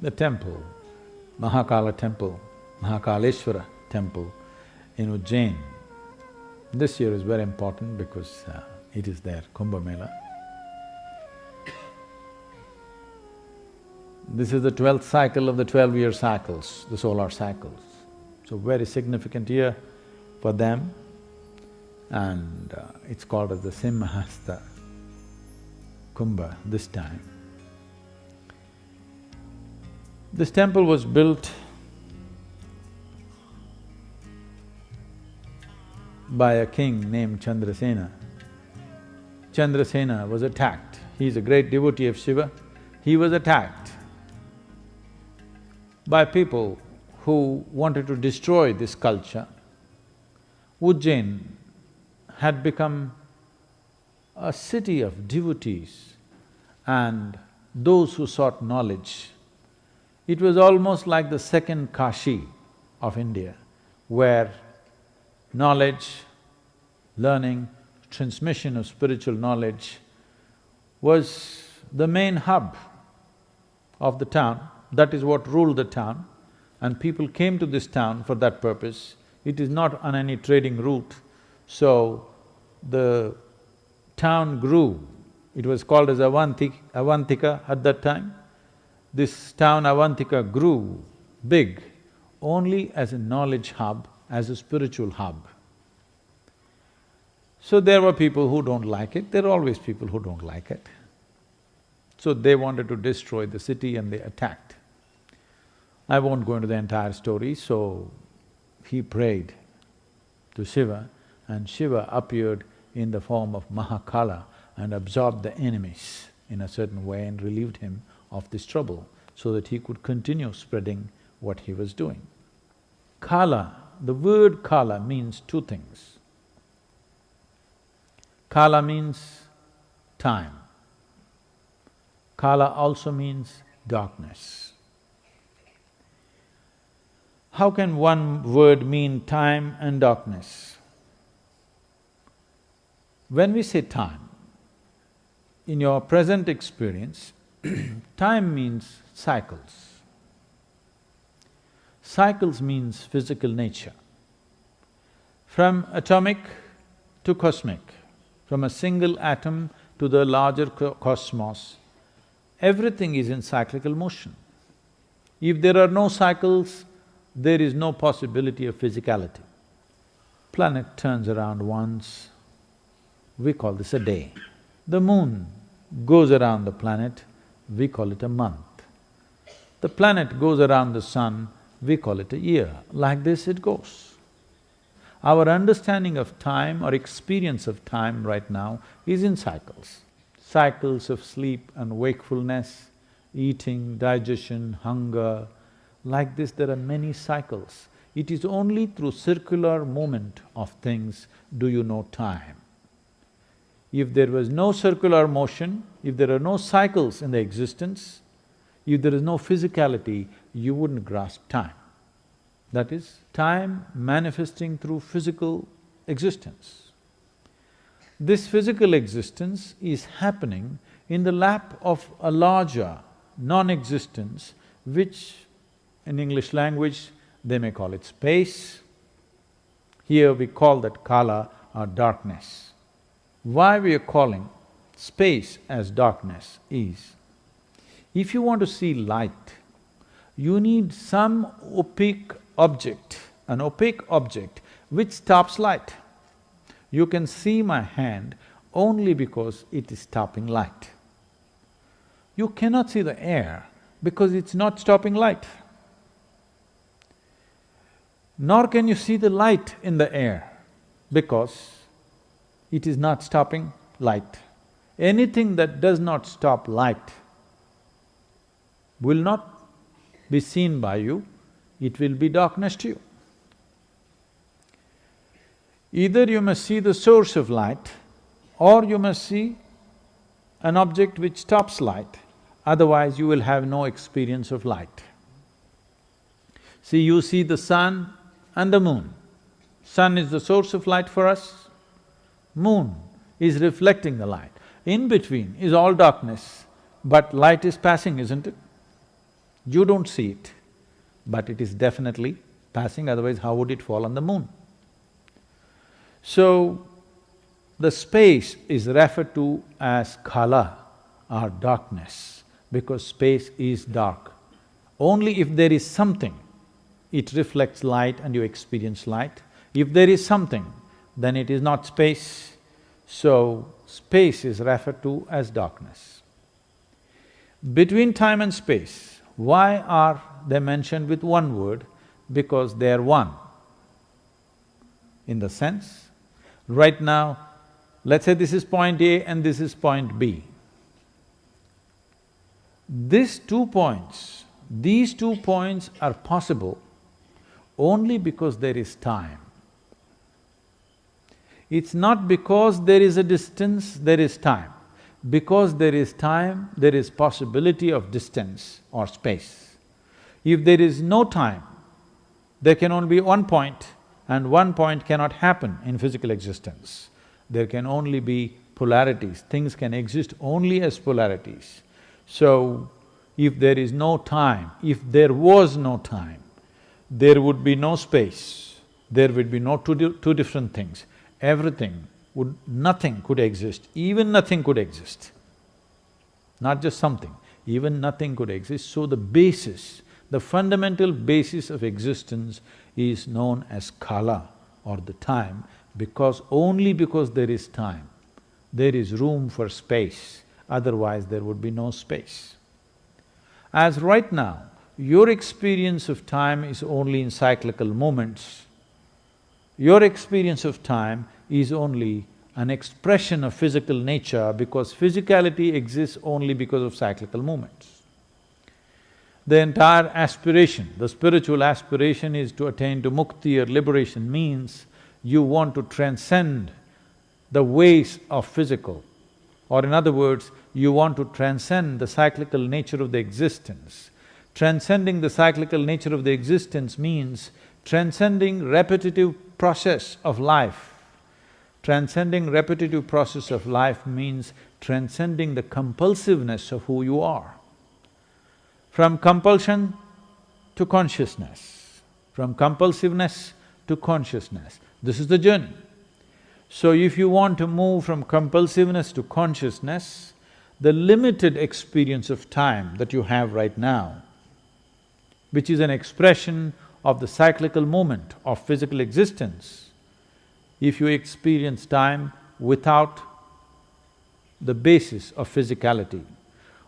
the temple, Mahakaleshwar temple in Ujjain. This year is very important because it is their Kumbh Mela. This is the 12th cycle of the 12-year cycles, the solar cycles. So very significant year for them, and it's called as the Simhasta Kumbha this time. This temple was built by a king named Chandrasena. Chandrasena was attacked. He's a great devotee of Shiva. He was attacked by people who wanted to destroy this culture. Ujjain had become a city of devotees and those who sought knowledge. It was almost like the second Kashi of India, where knowledge, learning, transmission of spiritual knowledge was the main hub of the town. That is what ruled the town, and people came to this town for that purpose. It is not on any trading route, so the town grew. It was called as Avantika at that time. This town Avantika grew big only as a knowledge hub, as a spiritual hub. So there were people who don't like it, there are always people who don't like it. So they wanted to destroy the city and they attacked. I won't go into the entire story, so he prayed to Shiva, and Shiva appeared in the form of Mahakala and absorbed the enemies in a certain way and relieved him of this trouble so that he could continue spreading what he was doing. Kala, the word Kala means two things. Kala means time. Kala also means darkness. How can one word mean time and darkness? When we say time, in your present experience, time means cycles. Cycles means physical nature. From atomic to cosmic, from a single atom to the larger cosmos, everything is in cyclical motion. If there are no cycles, there is no possibility of physicality. Planet turns around once, we call this a day. The moon goes around the planet, we call it a month. The planet goes around the sun, we call it a year. Like this it goes. Our understanding of time or experience of time right now is in cycles. Cycles of sleep and wakefulness, eating, digestion, hunger. Like this there are many cycles. It is only through circular movement of things do you know time. If there was no circular motion, if there are no cycles in the existence, if there is no physicality, you wouldn't grasp time. That is, time manifesting through physical existence. This physical existence is happening in the lap of a larger non-existence, which in English language they may call it space. Here we call that Kala or darkness. Why we are calling space as darkness is, if you want to see light, you need some opaque object, an opaque object which stops light. You can see my hand only because it is stopping light. You cannot see the air because it's not stopping light. Nor can you see the light in the air because it is not stopping light. Anything that does not stop light will not be seen by you, it will be darkness to you. Either you must see the source of light or you must see an object which stops light, otherwise you will have no experience of light. See, you see the sun and the moon. Sun is the source of light for us, moon is reflecting the light. In between is all darkness, but light is passing, isn't it? You don't see it, but it is definitely passing, otherwise how would it fall on the moon? So, the space is referred to as kala or darkness, because space is dark. Only if there is something, it reflects light and you experience light. If there is something, then it is not space. So, space is referred to as darkness. Between time and space, why are they mentioned with one word? Because they are one. In the sense, right now, let's say this is point A and this is point B. These 2 points are possible only because there is time. It's not because there is a distance, there is time. Because there is time, there is possibility of distance or space. If there is no time, there can only be one point, and one point cannot happen in physical existence. There can only be polarities, things can exist only as polarities. So, if there is no time, if there was no time, there would be no space, there would be no two different things. Everything would… nothing could exist, even nothing could exist. Not just something, even nothing could exist. So the basis, the fundamental basis of existence is known as kala or the time, because only because there is time, there is room for space, otherwise there would be no space. As right now, your experience of time is only in cyclical moments. Your experience of time is only an expression of physical nature, because physicality exists only because of cyclical movements. The entire aspiration, the spiritual aspiration is to attain to mukti or liberation, means you want to transcend the ways of physical, or in other words, you want to transcend the cyclical nature of the existence. Transcending the cyclical nature of the existence means transcending repetitive process of life. Transcending repetitive process of life means transcending the compulsiveness of who you are. From compulsion to consciousness, from compulsiveness to consciousness, this is the journey. So if you want to move from compulsiveness to consciousness, the limited experience of time that you have right now, which is an expression of the cyclical moment of physical existence, if you experience time without the basis of physicality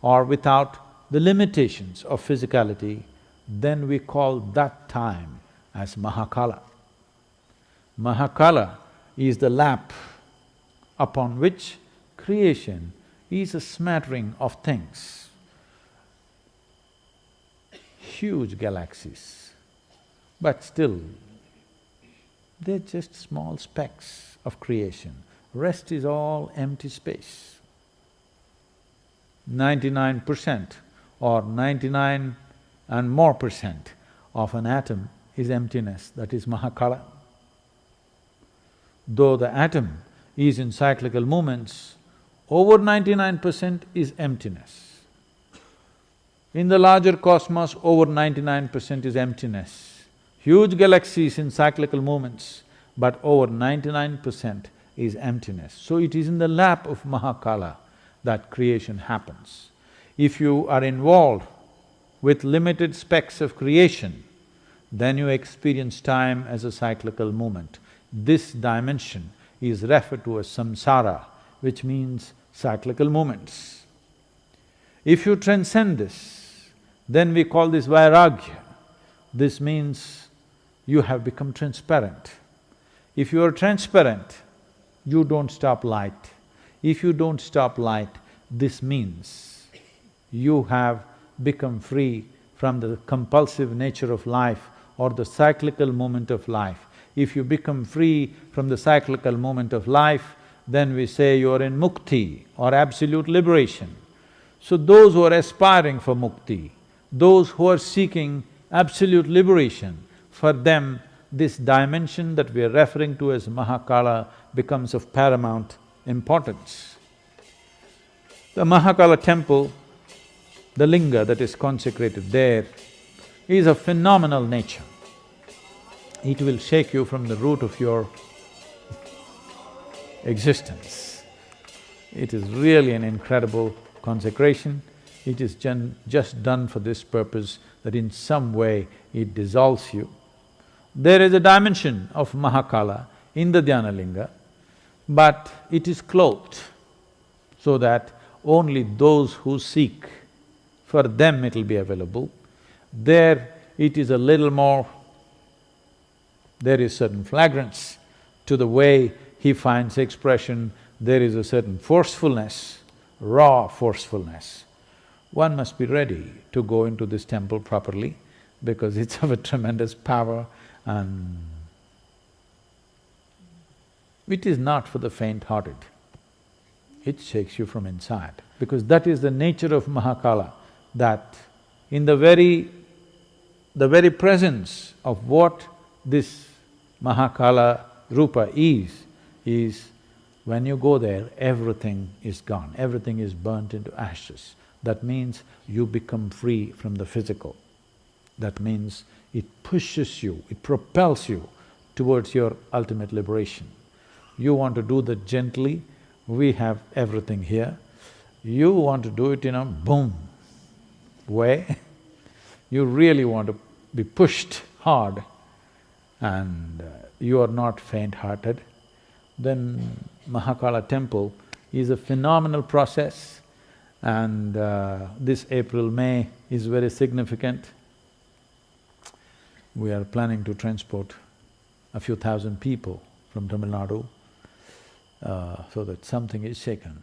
or without the limitations of physicality, then we call that time as Mahakala. Mahakala is the lap upon which creation is a smattering of things. Huge galaxies, but still they're just small specks of creation. Rest is all empty space. 99% or 99 and more percent of an atom is emptiness, that is Mahakala. Though the atom is in cyclical movements, over 99% is emptiness. In the larger cosmos, over 99% is emptiness. Huge galaxies in cyclical movements, but over 99% is emptiness. So it is in the lap of Mahakala that creation happens. If you are involved with limited specks of creation, then you experience time as a cyclical movement. This dimension is referred to as samsara, which means cyclical movements. If you transcend this, then we call this vairagya. This means you have become transparent. If you are transparent, you don't stop light. If you don't stop light, this means you have become free from the compulsive nature of life or the cyclical moment of life. If you become free from the cyclical moment of life, then we say you are in mukti or absolute liberation. So those who are aspiring for mukti, those who are seeking absolute liberation, for them this dimension that we are referring to as Mahakala becomes of paramount importance. The Mahakala temple the linga that is consecrated there is a phenomenal nature. It will shake you from the root of your existence. It is really an incredible consecration. It is just done for this purpose, that in some way it dissolves you. There is a dimension of Mahakala in the Dhyanalinga, but it is clothed so that only those who seek, for them it'll be available. There it is a little more, there is certain flagrance to the way he finds expression, there is a certain forcefulness, raw forcefulness. One must be ready to go into this temple properly because it's of a tremendous power and it is not for the faint-hearted. It shakes you from inside because that is the nature of Mahakala, that in the very presence of what this Mahakala Rupa is when you go there, everything is gone, everything is burnt into ashes. That means you become free from the physical. That means it pushes you, it propels you towards your ultimate liberation. You want to do that gently, we have everything here. You want to do it in a boom way, you really want to be pushed hard and you are not faint-hearted, then Mahakala temple is a phenomenal process and this April, May is very significant. We are planning to transport a few thousand people from Tamil Nadu so that something is shaken.